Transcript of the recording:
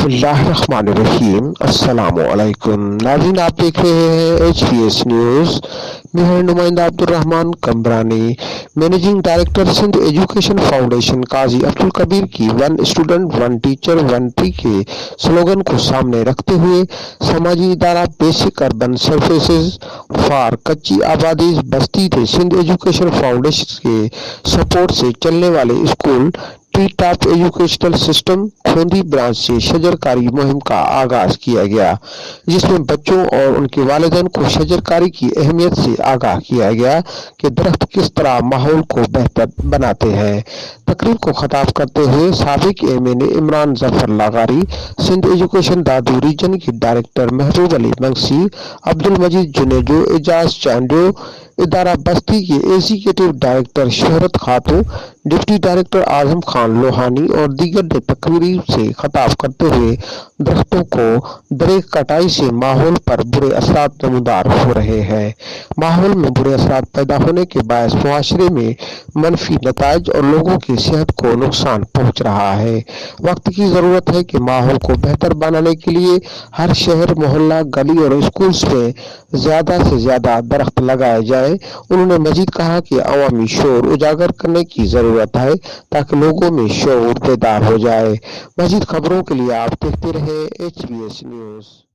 बिस्मिल्लाहिर्रहमानिर्रहीम। अस्सलाम वालेकुम नाज़रीन, आप देख रहे हैं HPS न्यूज़। मैं हूं नुमाइंदा Abdul Rahman Kamrani, managing director Sindh education foundation. Qazi Abdul Kabir की one student one teacher one tree के स्लोगन को सामने रखते हुए समाजी इदारा बेसिक अर्बन सर्विसेज फॉर कच्ची आबादी बस्ती थे सिंध एजुकेशन फाउंडेशन के सपोर्ट से चलने वाले स्कूल टी टॉप एजुकेशनल सिस्टम खोंदी ब्रांच से शजरकारी मुहिम का आगाज किया गया, जिसमें बच्चों और उनके वालिदैन को शजरकारी की अहमियत से आगाह किया गया कि दरख्त किस तरह माहौल को बेहतर बनाते हैं। तकरीर को खिताब करते हुए साबिक एमएनए इमरान जफर लागारी, सिंध एजुकेशन दादू रीजन के डायरेक्टर महबूब अली मंगसी, अब्दुल मजीद जुनेजो, एजाज चांडो, इदारा बस्ती के एग्जीक्यूटिव डायरेक्टर शोहरत खातून, डिप्टी डायरेक्टर आजम खान लोहानी और दीगर ने तकरीर से खिताब करते हुए दरख्तों को दरेक कटाई से माहौल पर बुरे असरात नमूदार हो रहे हैं। माहौल में बुरे असरात पैदा होने के बायस मुआशरे में मनफी नताइज और लोगों की सेहत को नुकसान पहुंच रहा है। वक्त की ज़रूरत है कि माहौल को बेहतर बनाने के लिए हर शहर, मोहल्ला, गली और स्कूल्स में ज़्यादा से ज़्यादा दरख्त लगाए जाए। उन्होंने मजीद कहा कि अवामी शोर उजागर करने की ज़रूरत है ताकि लोगों में शऊर बेदार हो जाए। मजीद खबरों के लिए आप देखते रहे HBS न्यूज़।